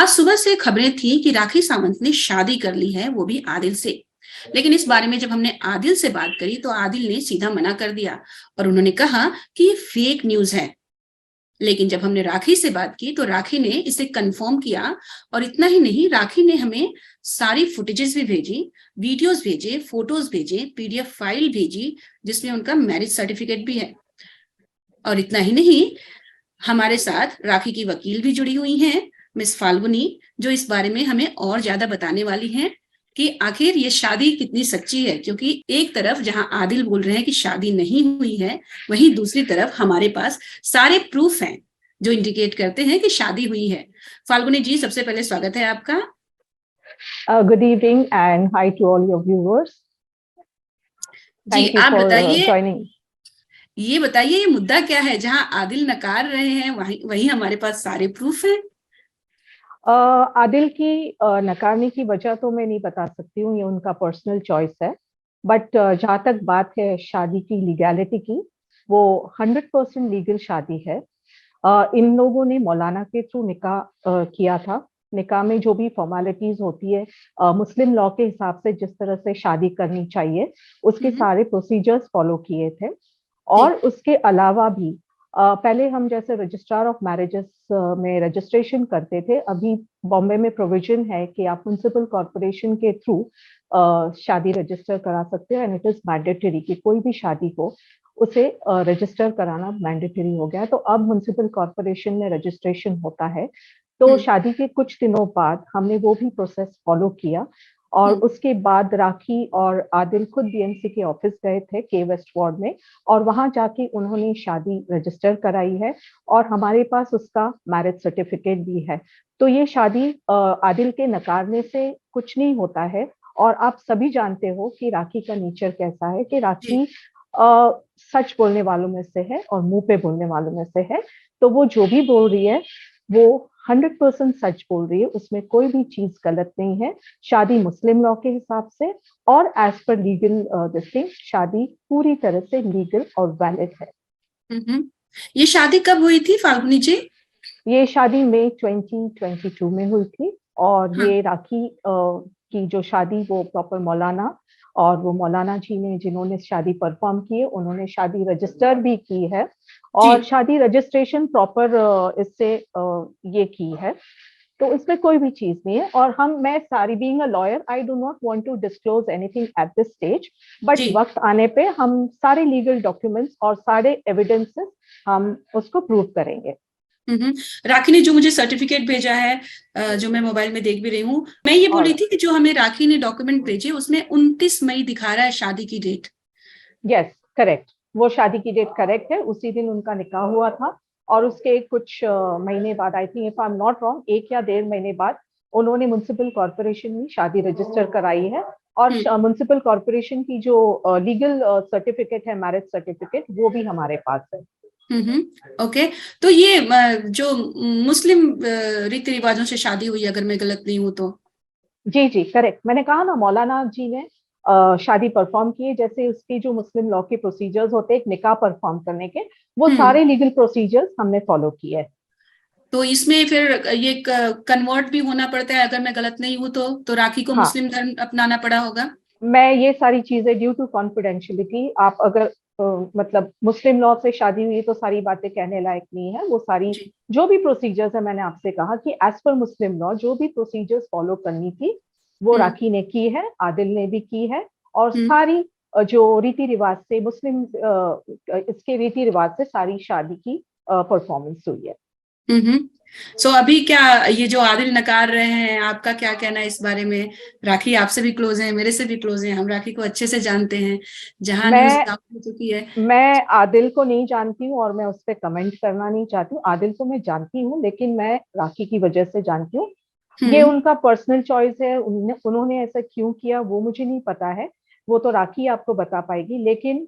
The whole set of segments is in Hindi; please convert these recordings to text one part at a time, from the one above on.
आज सुबह से खबरें थी कि राखी सावंत ने शादी कर ली है, वो भी आदिल से। लेकिन इस बारे में जब हमने आदिल से बात करी तो आदिल ने सीधा मना कर दिया और उन्होंने कहा कि ये फेक न्यूज है। लेकिन जब हमने राखी से बात की तो राखी ने इसे कंफर्म किया। और इतना ही नहीं, राखी ने हमें सारी फुटेजेस भी भेजी, वीडियोस भेजे, फोटोज भेजे, पीडीएफ फाइल भेजी जिसमें उनका मैरिज सर्टिफिकेट भी है। और इतना ही नहीं, हमारे साथ राखी की वकील भी जुड़ी हुई हैं, मिस फाल्गुनी, जो इस बारे में हमें और ज्यादा बताने वाली हैं कि आखिर ये शादी कितनी सच्ची है। क्योंकि एक तरफ जहां आदिल बोल रहे हैं कि शादी नहीं हुई है, वहीं दूसरी तरफ हमारे पास सारे प्रूफ हैं जो इंडिकेट करते हैं कि शादी हुई है। फाल्गुनी जी, सबसे पहले स्वागत है आपका। Good evening and hi to all your viewers. Ji, Thank you आप for बताइए, joining. ये बताइए ये मुद्दा क्या है? जहां आदिल नकार रहे हैं वहीं हमारे पास सारे प्रूफ हैं। आदिल की नकारने की वजह तो मैं नहीं बता सकती हूँ, ये उनका पर्सनल चॉइस है। बट जहाँ तक बात है शादी की लीगैलिटी की, वो 100% लीगल शादी है। इन लोगों ने मौलाना के थ्रू निकाह किया था। निकाह में जो भी फॉर्मेलिटीज होती है मुस्लिम लॉ के हिसाब से जिस तरह से शादी करनी चाहिए, उसके सारे प्रोसीजर्स फॉलो किए थे। और उसके अलावा भी पहले हम जैसे रजिस्ट्रार ऑफ मैरिजेस में रजिस्ट्रेशन करते थे, अभी बॉम्बे में प्रोविजन है कि आप म्युनिसिपल कॉर्पोरेशन के थ्रू शादी रजिस्टर करा सकते हो। एंड इट इज मैंडेटरी कि कोई भी शादी हो उसे रजिस्टर कराना मैंडेटरी हो गया है। तो अब म्युनिसिपल कॉर्पोरेशन में रजिस्ट्रेशन होता है। तो शादी के कुछ दिनों बाद हमने वो भी प्रोसेस फॉलो किया। और उसके बाद राखी और आदिल खुद बीएमसी के ऑफिस गए थे के वेस्ट वार्ड में, और वहां जाके उन्होंने शादी रजिस्टर कराई है और हमारे पास उसका मैरिज सर्टिफिकेट भी है। तो ये शादी आदिल के नकारने से कुछ नहीं होता है। और आप सभी जानते हो कि राखी का नेचर कैसा है, कि राखी सच बोलने वालों में से है और मुंह पे बोलने वालों में से है। तो वो जो भी बोल रही है वो 100% सच बोल रही है, उसमें कोई भी चीज गलत नहीं है। शादी मुस्लिम लॉ के हिसाब से और एज पर लीगल दिस शादी पूरी तरह से लीगल और वैलिड है। ये शादी कब हुई थी फाल्गुनी जी? ये शादी मई 2022 में हुई थी। और ये राखी की जो शादी वो प्रॉपर मौलाना, और वो मौलाना जी ने जिन्होंने शादी परफॉर्म की है उन्होंने शादी रजिस्टर भी की है। और शादी रजिस्ट्रेशन प्रॉपर इससे ये की है। तो इसमें कोई भी चीज नहीं है। और मैं sorry being a lawyer, I do not want to disclose anything at this stage. But वक्त आने पे हम सारे लीगल डॉक्यूमेंट्स और सारे एविडेंसेस हम उसको प्रूव करेंगे। राखी ने जो मुझे सर्टिफिकेट भेजा है, जो मैं मोबाइल में देख भी रही हूँ, मैं ये बोल रही थी कि जो हमें राखी ने डॉक्यूमेंट भेजे उसमें 29 मई दिखा रहा है शादी की डेट। Yes, correct. वो शादी की डेट करेक्ट है, उसी दिन उनका निकाह हुआ था। और उसके कुछ महीने बाद, I think if I am not wrong, 1 या 1.5 महीने बाद उन्होंने म्युनिसिपल कॉर्पोरेशन में शादी रजिस्टर कराई है। और म्युनिसिपल कॉर्पोरेशन की जो लीगल सर्टिफिकेट है, मैरिज सर्टिफिकेट, वो भी हमारे पास है। ओके। तो ये जो मुस्लिम रीति रिवाजों से शादी हुई, अगर मैं गलत नहीं हूँ तो? जी जी, करेक्ट। मैंने कहा ना, मौलाना जी ने शादी परफॉर्म की है। जैसे उसकी जो मुस्लिम लॉ के प्रोसीजर्स होते हैं एक निकाह परफॉर्म करने के, वो सारे लीगल प्रोसीजर्स हमने फॉलो किए हैं। तो इसमें फिर ये कन्वर्ट भी होना पड़ता है, अगर मैं गलत नहीं हूँ तो राखी को मुस्लिम धर्म अपनाना पड़ा होगा? मैं ये सारी चीजें ड्यू टू कॉन्फिडेंशियलिटी, आप अगर मतलब मुस्लिम लॉ से शादी हुई तो सारी बातें कहने लायक नहीं है। वो सारी जो भी प्रोसीजर्स है, मैंने आपसे कहा कि एज पर मुस्लिम लॉ जो भी प्रोसीजर्स फॉलो करनी थी वो राखी ने की है, आदिल ने भी की है। और सारी जो रीति रिवाज से मुस्लिम इसके रीति रिवाज से सारी शादी की परफॉर्मेंस हुई है। सो अभी क्या ये जो आदिल नकार रहे हैं, आपका क्या कहना है इस बारे में? राखी आपसे भी क्लोज है, मेरे से भी क्लोज है, हम राखी को अच्छे से जानते हैं। जहां न्यूज हो चुकी है, मैं आदिल को नहीं जानती हूँ और मैं उस पर कमेंट करना नहीं चाहती हूँ। आदिल को मैं जानती हूँ लेकिन मैं राखी की वजह से जानती हूँ। ये उनका पर्सनल चॉइस है, उन्होंने ऐसा क्यों किया वो मुझे नहीं पता है, वो तो राखी आपको बता पाएगी। लेकिन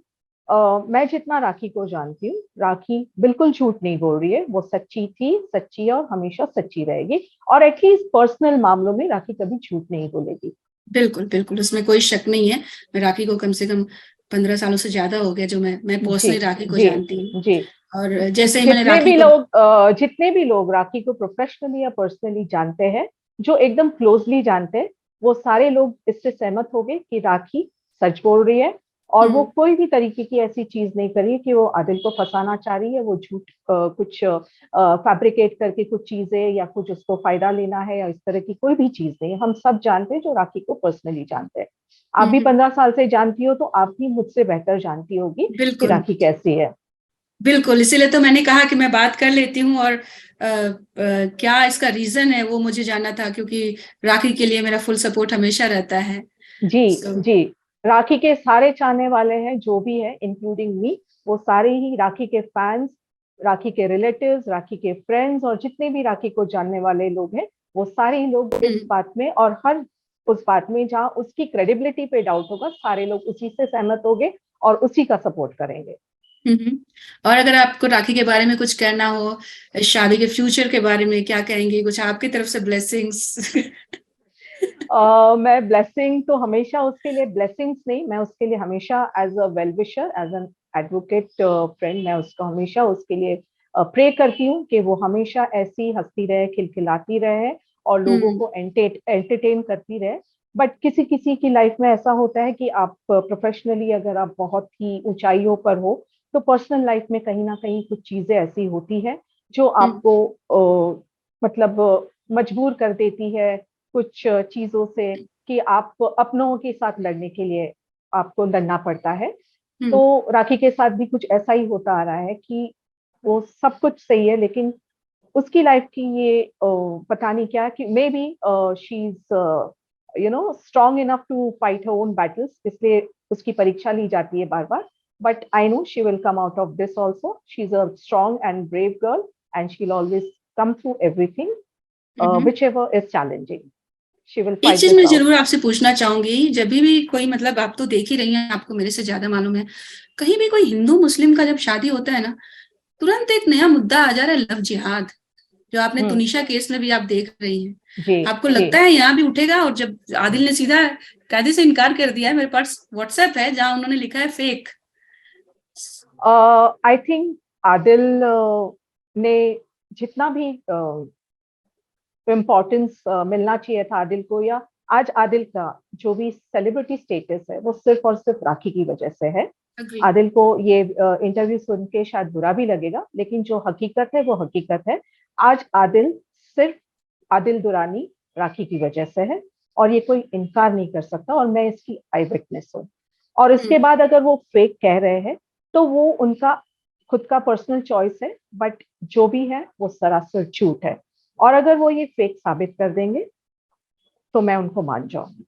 मैं जितना राखी को जानती हूँ, राखी बिल्कुल झूठ नहीं बोल रही है। वो सच्ची थी, सच्ची है और हमेशा सच्ची रहेगी। और एटलीस्ट पर्सनल मामलों में राखी कभी झूठ नहीं बोलेगी। बिल्कुल बिल्कुल, उसमें कोई शक नहीं है। मैं राखी को कम से कम 15 सालों से ज्यादा हो गया जो मैं पर्सनली राखी को जानती हूँ। और जैसे ही मैंने राखी को जितने भी लोग राखी को प्रोफेशनली या पर्सनली जानते हैं, जो एकदम क्लोजली जानते हैं, वो सारे लोग इससे सहमत हो गए कि राखी सच बोल रही है और वो कोई भी तरीके की ऐसी चीज नहीं करी कि वो आदिल को फंसाना चाह रही है, वो झूठ कुछ फैब्रिकेट करके कुछ चीजें या कुछ उसको फायदा लेना है या इस तरह की कोई भी चीज नहीं। हम सब जानते हैं जो राखी को पर्सनली जानते हैं। आप भी 15 साल से जानती हो तो आप भी मुझसे बेहतर जानती होगी कि बिल्कुल राखी कैसी है। बिल्कुल, इसीलिए तो मैंने कहा कि मैं बात कर लेती हूँ। और क्या इसका रीजन है वो मुझे जानना था, क्योंकि राखी के लिए मेरा फुल सपोर्ट हमेशा रहता है। जी So, जी, राखी के सारे चाहने वाले हैं जो भी है इंक्लूडिंग मी, वो सारे ही राखी के फैंस, राखी के रिलेटिव्स, राखी के फ्रेंड्स और जितने भी राखी को जानने वाले लोग हैं, वो सारे ही लोग इस बात में और हर उस बात में जहाँ उसकी क्रेडिबिलिटी पे डाउट होगा, सारे लोग उसी से सहमत होंगे और उसी का सपोर्ट करेंगे। और अगर आपको राखी के बारे में कुछ कहना हो, शादी के फ्यूचर के बारे में क्या कहेंगे, कुछ आपकी तरफ से ब्लेसिंग्स? मैं ब्लेसिंग तो हमेशा उसके लिए, ब्लेसिंग्स नहीं, मैं उसके लिए हमेशा as a well wisher, as an advocate friend, मैं उसको हमेशा उसके लिए प्रे करती हूँ कि वो हमेशा ऐसी हंसती रहे, खिलखिलाती रहे और लोगों को एंटरटेन करती रहे। बट किसी किसी की लाइफ में ऐसा होता है कि आप प्रोफेशनली अगर आप बहुत ही ऊंचाइयों पर हो तो पर्सनल लाइफ में कहीं ना कहीं कुछ चीजें ऐसी होती है जो आपको मतलब मजबूर कर देती है कुछ चीजों से कि आप अपनों के साथ लड़ने के लिए आपको लड़ना पड़ता है। तो राखी के साथ भी कुछ ऐसा ही होता आ रहा है कि वो सब कुछ सही है लेकिन उसकी लाइफ की ये पता नहीं क्या कि may be she is strong enough to fight her own battles, इसलिए उसकी परीक्षा ली जाती है बार बार। But I know she will come out of this also, she is a strong and brave girl and she will always come through everything whichever is challenging. She will एक fight चीज this मैं out. जरूर आपसे पूछना चाहूंगी, जब भी कोई, मतलब आप तो देख ही रही हैं, आपको मेरे से ज्यादा मालूम है, कहीं भी कोई हिंदू मुस्लिम का जब शादी होता है ना, तुरंत एक नया मुद्दा आ जा रहा है, लव जिहाद, जो आपने तुनिशा केस में भी आप देख रही हैं। जी आपको जी। लगता है यहाँ भी उठेगा? और जब आदिल ने सीधा कायदे से इनकार कर दिया है, मेरे पास व्हाट्सएप है जहां उन्होंने लिखा है फेक। आई थिंक आदिल ने जितना भी इम्पोर्टेंस मिलना चाहिए था आदिल को, या आज आदिल का जो भी सेलिब्रिटी स्टेटस है वो सिर्फ और सिर्फ राखी की वजह से है। Agree. आदिल को ये इंटरव्यू सुन के शायद बुरा भी लगेगा लेकिन जो हकीकत है वो हकीकत है। आज आदिल सिर्फ आदिल दुरानी राखी की वजह से है और ये कोई इनकार नहीं कर सकता और मैं इसकी आई विटनेस हूँ। और इसके बाद अगर वो फेक कह रहे हैं तो वो उनका खुद का पर्सनल चॉइस है, बट जो भी है वो सरासर झूठ है और अगर वो ये फेक साबित कर देंगे तो मैं उनको मान जाऊंगी।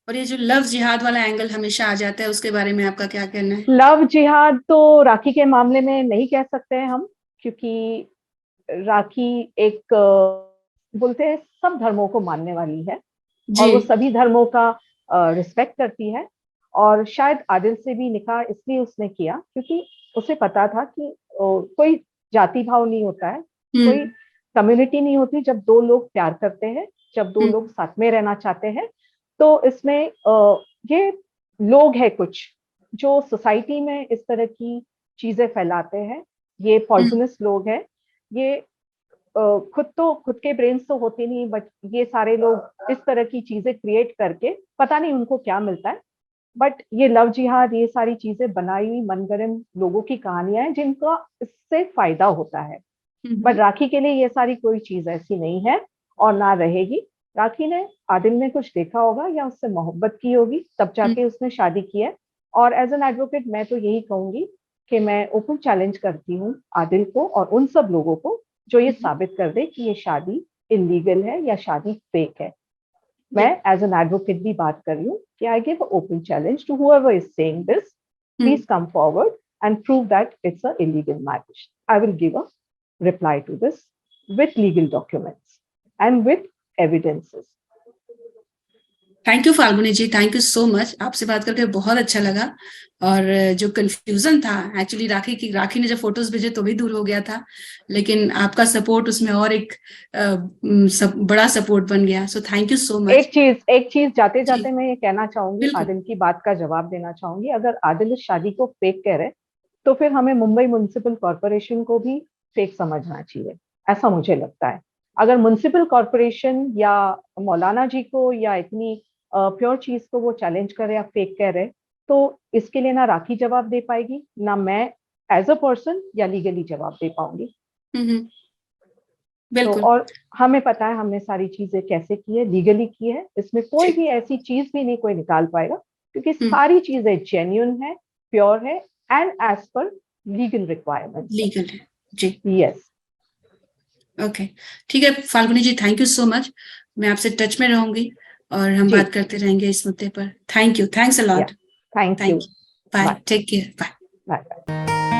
और ये जो लव जिहाद वाला एंगल हमेशा आ जाता है, उसके बारे में आपका क्या कहना है? लव जिहाद तो राखी के मामले में नहीं कह सकते हैं हम, क्योंकि राखी एक बोलते हैं सब धर्मों को मानने वाली है और वो जी। सभी धर्मों का रिस्पेक्ट करती है। और शायद आदिल से भी निकाह इसलिए उसने किया क्योंकि उसे पता था कि कोई जाति भाव नहीं होता है, कोई कम्युनिटी नहीं होती जब दो लोग प्यार करते हैं, जब दो लोग साथ में रहना चाहते हैं। तो इसमें ये लोग हैं कुछ जो सोसाइटी में इस तरह की चीजें फैलाते हैं, ये पॉइजनस लोग हैं। ये खुद के ब्रेन्स तो होते नहीं, बट ये सारे लोग इस तरह की चीजें क्रिएट करके पता नहीं उनको क्या मिलता है। बट ये लव जिहाद, ये सारी चीजें बनाई हुई मनगढ़ंत लोगों की कहानियां हैं जिनका इससे फायदा होता है। बट राखी के लिए ये सारी कोई चीज ऐसी नहीं है और ना रहेगी। राखी ने आदिल ने कुछ देखा होगा या उससे मोहब्बत की होगी तब जाके उसने शादी की है। और एज एन एडवोकेट मैं तो यही कहूंगी कि मैं ओपन चैलेंज करती हूँ आदिल को और उन सब लोगों को जो ये साबित कर दे कि ये शादी इलीगल है या शादी फेक है। मैं एज एन एडवोकेट भी बात कर रही हूँ कि I give open challenge to whoever is saying this, please come forward and prove that it's a illegal marriage. I will give a reply to this with legal documents and with evidences. Thank you Falguni ji, thank you so much. आपसे बात करके बहुत अच्छा लगा। और जो कंफ्यूजन था एक्चुअली, राखी ने जब फोटोज भेजे तो भी दूर हो गया था, लेकिन आपका सपोर्ट उसमें और एक बड़ा सपोर्ट बन गया। So thank you so much. एक चीज जाते जाते मैं ये कहना चाहूंगी, बिल्कुल। आदिल की बात का जवाब देना चाहूंगी। अगर आदिल इस शादी को फेक कह रहे तो फिर हमें मुंबई म्युनिसिपल कॉरपोरेशन को भी फेक समझना चाहिए, ऐसा मुझे लगता है। अगर म्युनिसिपल कॉरपोरेशन या मौलाना जी को या इतनी प्योर चीज को वो चैलेंज करे या फेक कह रहे, तो इसके लिए ना राखी जवाब दे पाएगी, ना मैं एज अ पर्सन या लीगली जवाब दे पाऊंगी। तो बिल्कुल। और हमें पता है हमने सारी चीजें कैसे की है, लीगली की है, इसमें कोई भी ऐसी चीज भी नहीं कोई निकाल पाएगा, क्योंकि सारी चीजें जेन्युइन है, प्योर है and as per legal requirement. Legal है जी। यस। ओके, ठीक है Falguni ji, thank you so much. मैं आपसे टच में रहूंगी और हम जी। बात करते रहेंगे इस मुद्दे पर। Thank you, thanks a lot. Thank thank you. You, bye, take care, bye. Bye.